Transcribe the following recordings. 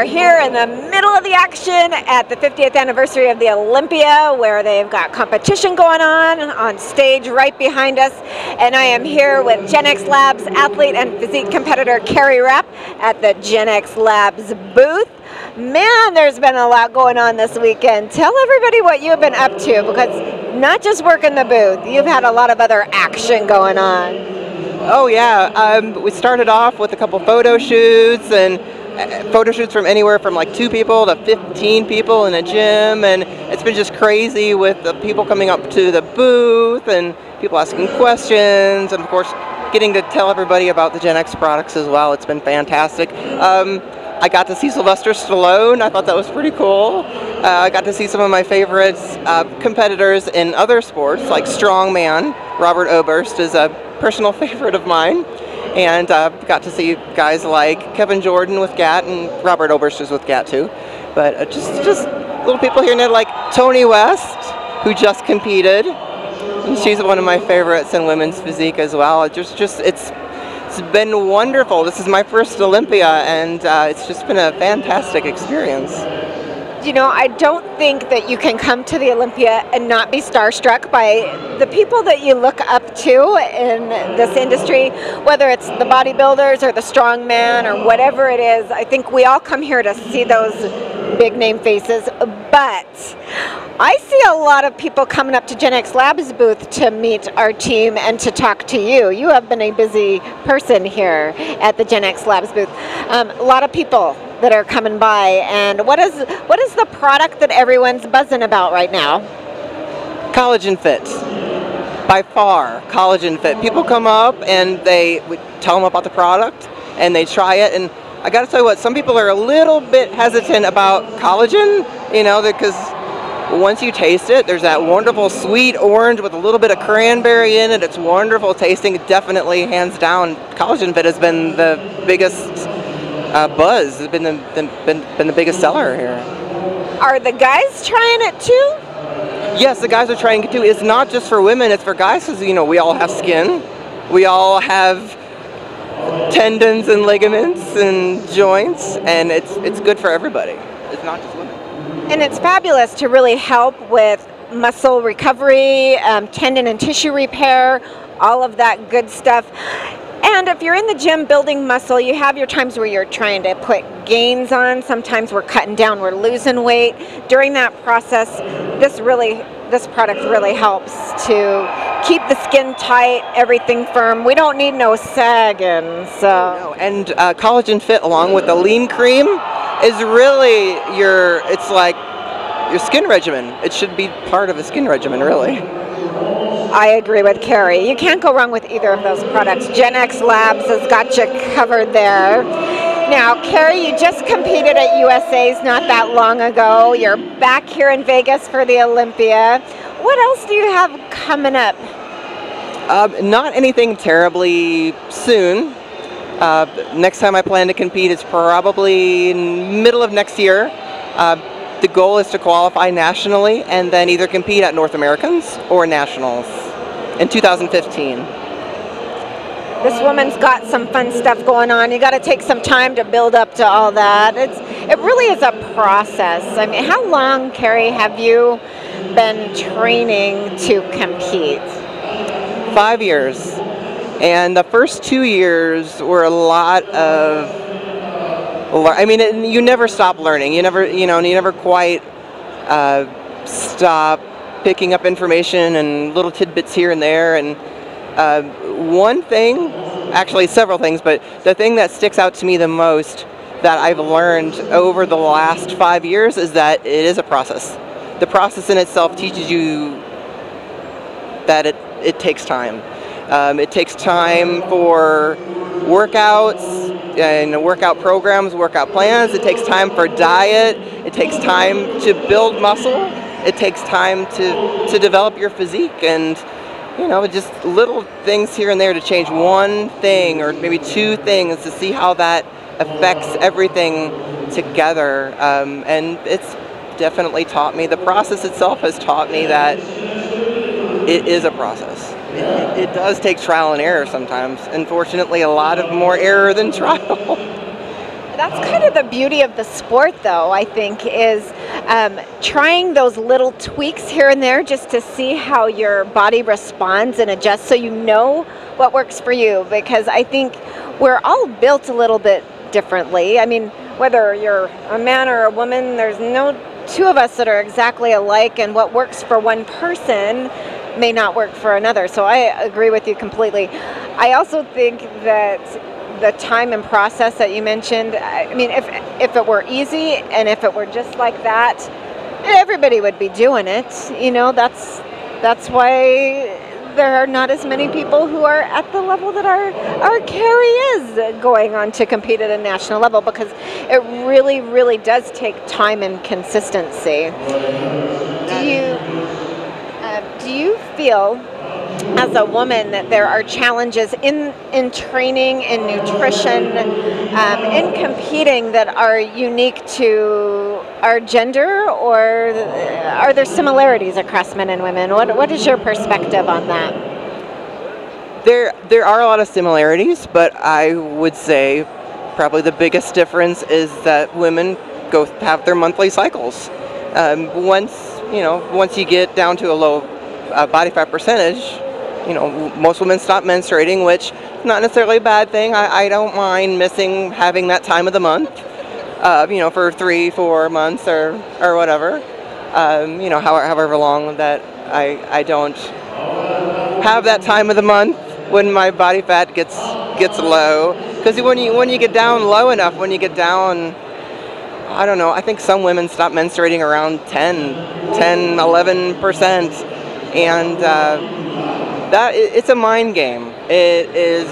are here in the middle of the action at the 50th anniversary of the Olympia, where they've got competition going on stage right behind us. And I am here with GenXlabs athlete and physique competitor Carrie Rapp at the GenXlabs booth. Man, there's been a lot going on this weekend. Tell everybody what you've been up to, because not just working the booth, you've had a lot of other action going on. Oh yeah, we started off with a couple photo shoots, and photo shoots from anywhere from like 2 people to 15 people in a gym, and it's been just crazy with the people coming up to the booth and people asking questions, and of course getting to tell everybody about the Gen X products as well. It's been fantastic. I got to see Sylvester Stallone. I thought that was pretty cool. I got to see some of my favorite competitors in other sports, like strongman. Robert Oberst is a personal favorite of mine. And got to see guys like Kevin Jordan with GAT, and Robert Oberst is with GAT too. But just little people here and there, like Tony West, who just competed. And she's one of my favorites in women's physique as well. It's been wonderful. This is my first Olympia, and it's just been a fantastic experience. You know, I don't think that you can come to the Olympia and not be starstruck by the people that you look up to in this industry, whether it's the bodybuilders or the strongman or whatever it is. I think we all come here to see those big name faces, but I see a lot of people coming up to GenXlabs booth to meet our team and to talk to you. You have been a busy person here at the GenXlabs booth. A lot of people that are coming by, and what is the product that everyone's buzzing about right now? Collagen Fit. By far, Collagen Fit. People come up and we tell them about the product and they try it, and I gotta tell you what, some people are a little bit hesitant about collagen, you know, because once you taste it, there's that wonderful sweet orange with a little bit of cranberry in it. It's wonderful tasting. Definitely, hands down, Collagen Fit has been the biggest buzz. It's been the biggest seller here. Are the guys trying it too? Yes, the guys are trying it too. It's not just for women, it's for guys, because, you know, we all have skin. We all have tendons and ligaments and joints, and it's good for everybody. It's not just women. And it's fabulous to really help with muscle recovery, tendon and tissue repair, all of that good stuff. And if you're in the gym building muscle, you have your times where you're trying to put gains on. Sometimes we're cutting down, we're losing weight. During that process, this product really helps to keep the skin tight, everything firm. We don't need no sagging. So. No, and Collagen Fit, along with the lean cream, is really it's like your skin regimen. It should be part of a skin regimen, really. I agree with Carrie. You can't go wrong with either of those products. GenXlabs has got you covered there. Now, Carrie, you just competed at USA's not that long ago. You're back here in Vegas for the Olympia. What else do you have coming up? Not anything terribly soon. Next time I plan to compete is probably middle of next year. The goal is to qualify nationally and then either compete at North Americans or Nationals in 2015. This woman's got some fun stuff going on. You got to take some time to build up to all that. It really is a process. I mean, how long, Carrie, have you been training to compete? 5 years. And the first 2 years were a lot of, I mean, you never stop learning. You never quite stop picking up information and little tidbits here and there. And one thing, actually several things, but the thing that sticks out to me the most that I've learned over the last 5 years is that it is a process. The process in itself teaches you that it takes time. It takes time for workouts and workout programs, workout plans. It takes time for diet. It takes time to build muscle. It takes time to develop your physique, and you know, just little things here and there to change one thing or maybe 2 things to see how that affects everything together. And it's definitely taught me, the process itself has taught me that it is a process. It does take trial and error sometimes. Unfortunately, a lot of more error than trial. That's kind of the beauty of the sport, though, I think, is trying those little tweaks here and there just to see how your body responds and adjusts so you know what works for you. Because I think we're all built a little bit differently. I mean, whether you're a man or a woman, there's no two of us that are exactly alike, and what works for one person may not work for another. So I agree with you completely. I also think that the time and process that you mentioned, I mean, if it were easy and if it were just like that, everybody would be doing it. You know, that's why there are not as many people who are at the level that our Carrie is going on to compete at a national level, because it really, really does take time and consistency. Do you feel, as a woman, that there are challenges in training, in nutrition, in competing that are unique to our gender, or are there similarities across men and women? What is your perspective on that? There are a lot of similarities, but I would say probably the biggest difference is that women have their monthly cycles. Once you get down to a low body fat percentage, most women stop menstruating, which is not necessarily a bad thing. I don't mind having that time of the month, for 3-4 months or whatever, however long that I don't have that time of the month when my body fat gets low. Because when you get down low enough, when you get down, I don't know, I think some women stop menstruating around 10-11%, and that it's a mind game. It is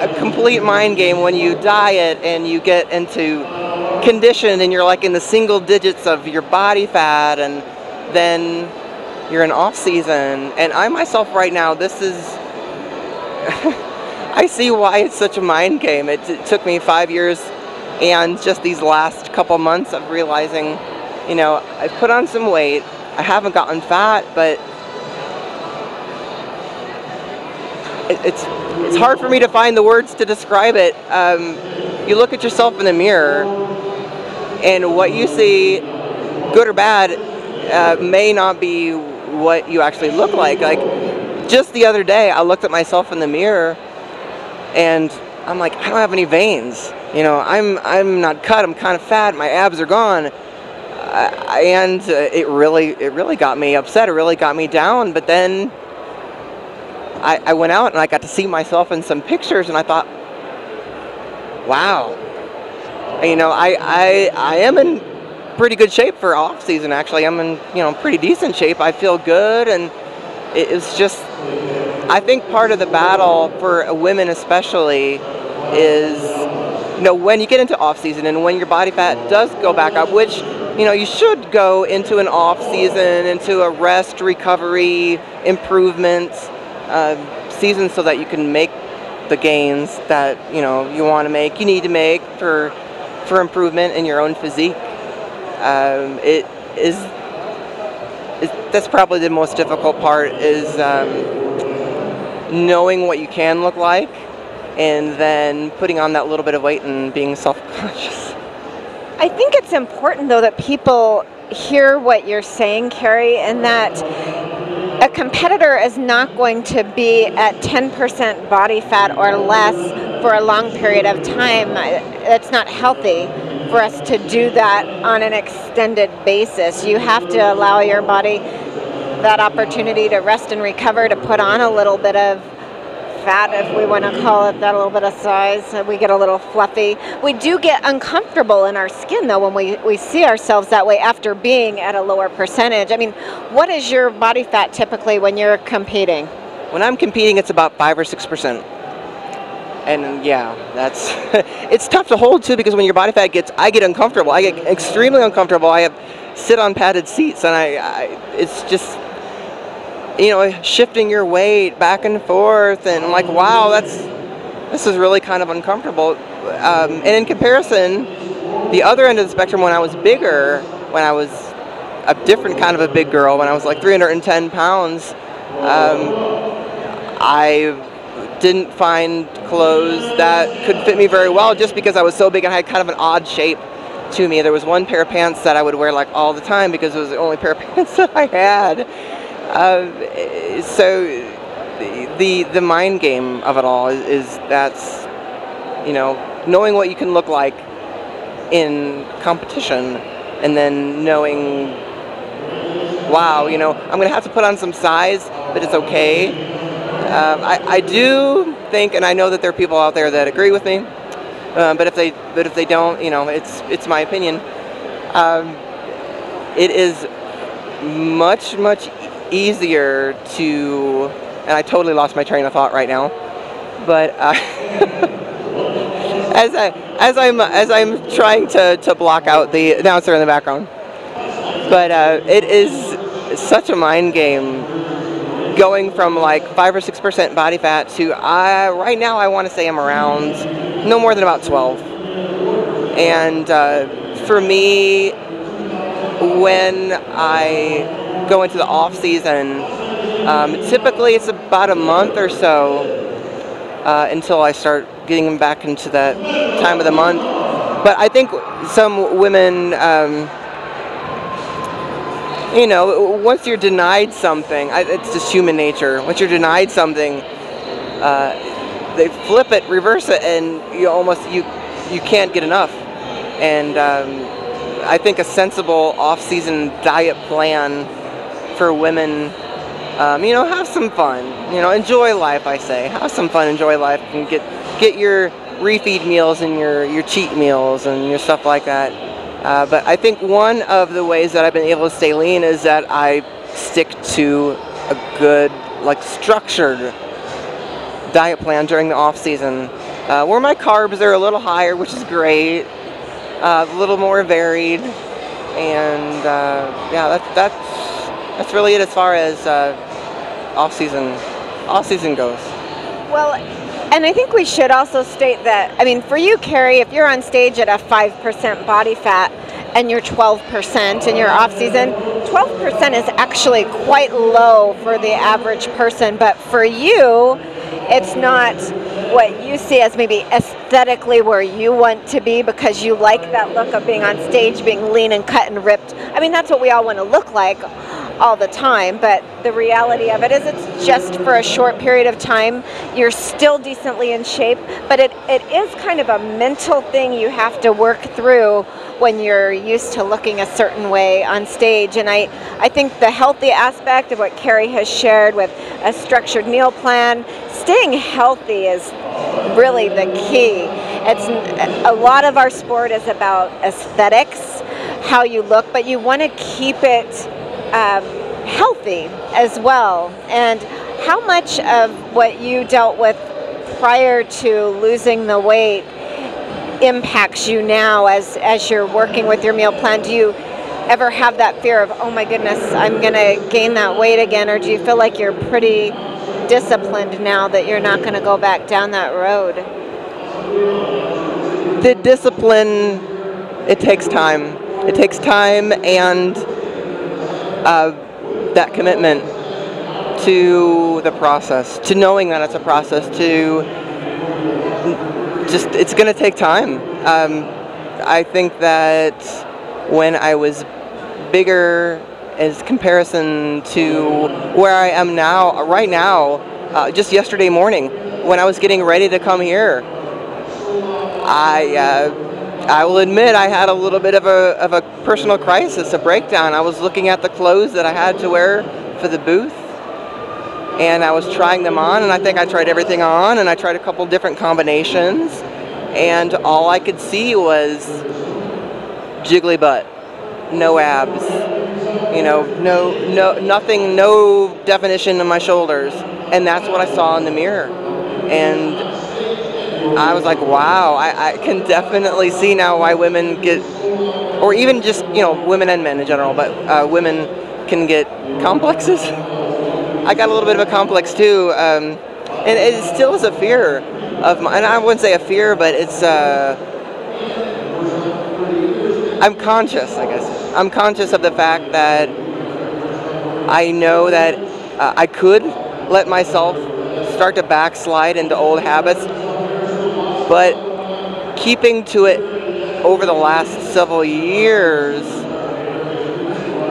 a complete mind game when you diet and you get into condition and you're like in the single digits of your body fat, and then you're in off season. And I myself right now, this is I see why it's such a mind game. It took me 5 years, and just these last couple months of realizing, I've put on some weight. I haven't gotten fat, but it's hard for me to find the words to describe it. You look at yourself in the mirror, and what you see, good or bad, may not be what you actually look like. Like, just the other day, I looked at myself in the mirror, and I'm like, I don't have any veins. I'm not cut. I'm kind of fat. My abs are gone. And it really got me upset. It really got me down. But then I went out and I got to see myself in some pictures, and I thought, wow. I am in pretty good shape for off season. Actually, I'm in pretty decent shape. I feel good, and it's just, I think part of the battle for women especially is, when you get into off season and when your body fat does go back up, which you should go into an off season, into a rest, recovery, improvement season, so that you can make the gains that you want to make, you need to make for improvement in your own physique. That's probably the most difficult part, is knowing what you can look like, and then putting on that little bit of weight and being self-conscious. I think it's important, though, that people hear what you're saying, Carrie, and that a competitor is not going to be at 10% body fat or less for a long period of time. It's not healthy for us to do that on an extended basis. You have to allow your body that opportunity to rest and recover, to put on a little bit of fat, if we want to call it that, a little bit of size. We get a little fluffy. We do get uncomfortable in our skin, though, when we see ourselves that way after being at a lower percentage. I mean, what is your body fat typically when you're competing? When I'm competing, it's about 5 or 6%. And yeah, that's it's tough to hold too, because when your body fat I get uncomfortable. I get extremely uncomfortable. I sit on padded seats, and it's just, shifting your weight back and forth, and I'm like, wow, this is really kind of uncomfortable. And in comparison, the other end of the spectrum, when I was bigger, when I was a different kind of a big girl, when I was like 310 pounds, I didn't find clothes that could fit me very well, just because I was so big and I had kind of an odd shape to me. There was one pair of pants that I would wear like all the time because it was the only pair of pants that I had. So the mind game of it all is that's, you know, knowing what you can look like in competition, and then knowing, wow, you know, I'm gonna have to put on some size, but it's okay. I do think, and I know that there are people out there that agree with me, but if they don't, you know, it's my opinion. It is much easier to, and I totally lost my train of thought right now, but as I'm trying to block out the announcer in the background, but it is such a mind game going from like 5 or 6% body fat to right now I want to say I'm around no more than about 12. And for me, when I go into the off season, typically it's about a month or so until I start getting them back into that time of the month. But I think some women, you know, once you're denied something, it's just human nature. Once you're denied something, they flip it, reverse it, and you can't get enough. And I think a sensible off-season diet plan for women, you know, have some fun. You know, enjoy life. I say, have some fun, enjoy life, and get your refeed meals and your cheat meals and your stuff like that. But I think one of the ways that I've been able to stay lean is that I stick to a good, like, structured diet plan during the off season, where my carbs are a little higher, which is great, a little more varied, and yeah, that's really it as far as off season goes. Well, and I think we should also state that, I mean, for you, Carrie, if you're on stage at a 5% body fat and you're 12% in your off season, 12% is actually quite low for the average person. But for you, it's not what you see as maybe aesthetically where you want to be, because you like that look of being on stage, being lean and cut and ripped. I mean, that's what we all want to look like all the time, but the reality of it is it's just for a short period of time. You're still decently in shape, but it is kind of a mental thing you have to work through when you're used to looking a certain way on stage. And I think the healthy aspect of what Carrie has shared with a structured meal plan, staying healthy is really the key. It's a lot of our sport is about aesthetics, how you look, but you want to keep it healthy as well. And how much of what you dealt with prior to losing the weight impacts you now as you're working with your meal plan? Do you ever have that fear of, oh my goodness, I'm gonna gain that weight again, or do you feel like you're pretty disciplined now that you're not gonna go back down that road? The discipline, it takes time. It takes time, and that commitment to the process, to knowing that it's a process, to just, it's going to take time. I think that when I was bigger as comparison to where I am now, right now, just yesterday morning when I was getting ready to come here, I will admit I had a little bit of a personal crisis, a breakdown. I was looking at the clothes that I had to wear for the booth, and I was trying them on, and I think I tried everything on, and I tried a couple different combinations, and all I could see was jiggly butt, no abs, you know, no nothing, no definition in my shoulders, and that's what I saw in the mirror. And I was like, wow, I can definitely see now why women get, or even just, you know, women and men in general, but women can get complexes. I got a little bit of a complex too, and it still is a fear of mine, and I wouldn't say a fear, but it's, I'm conscious, I guess. I'm conscious of the fact that I know that I could let myself start to backslide into old habits, but keeping to it over the last several years,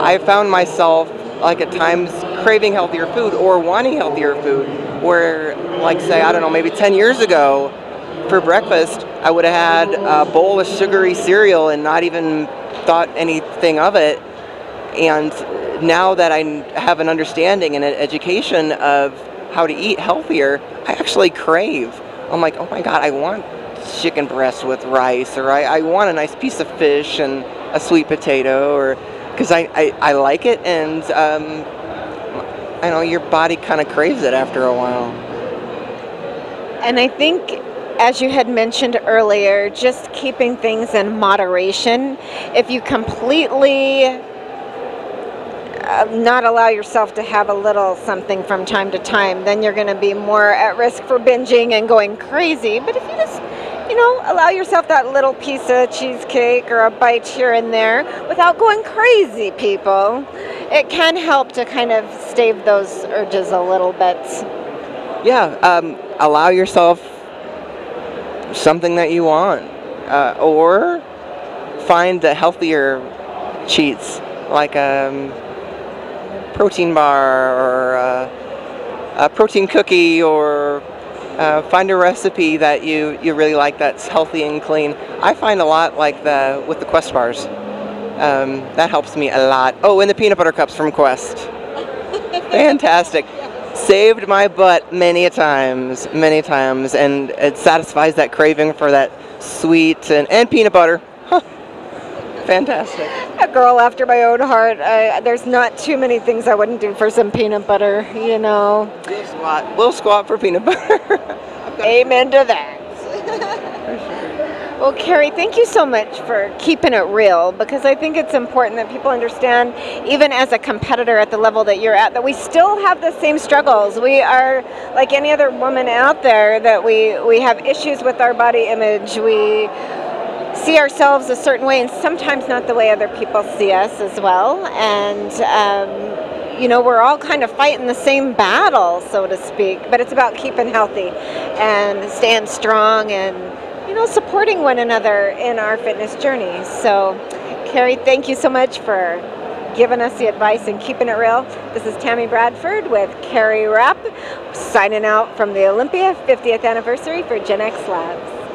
I found myself like at times craving healthier food or wanting healthier food, where like say, I don't know, maybe 10 years ago for breakfast, I would have had a bowl of sugary cereal and not even thought anything of it. And now that I have an understanding and an education of how to eat healthier, I actually crave. I'm like, oh my God, I want chicken breast with rice, or I want a nice piece of fish and a sweet potato, or because I like it, and I know your body kind of craves it after a while. And I think, as you had mentioned earlier, just keeping things in moderation. If you completely not allow yourself to have a little something from time to time, then you're going to be more at risk for binging and going crazy. But if you just, allow yourself that little piece of cheesecake or a bite here and there without going crazy, people, it can help to kind of stave those urges a little bit. Yeah, allow yourself something that you want, or find the healthier cheats, like protein bar or a protein cookie, or find a recipe that you really like that's healthy and clean. I find a lot like with the Quest bars. That helps me a lot. Oh, and the peanut butter cups from Quest. Fantastic. Saved my butt many times, and it satisfies that craving for that sweet and peanut butter. Huh. Fantastic. A girl after my own heart. There's not too many things I wouldn't do for some peanut butter, We'll squat for peanut butter. Amen to that. Well, Carrie, thank you so much for keeping it real, because I think it's important that people understand, even as a competitor at the level that you're at, that we still have the same struggles. We are like any other woman out there, that we have issues with our body image. We see ourselves a certain way, and sometimes not the way other people see us as well. And we're all kind of fighting the same battle, so to speak, but it's about keeping healthy and staying strong and supporting one another in our fitness journey. So, Carrie, thank you so much for giving us the advice and keeping it real. This is Tammi Bradford with Carrie Rapp, signing out from the Olympia 50th anniversary for GenXlabs.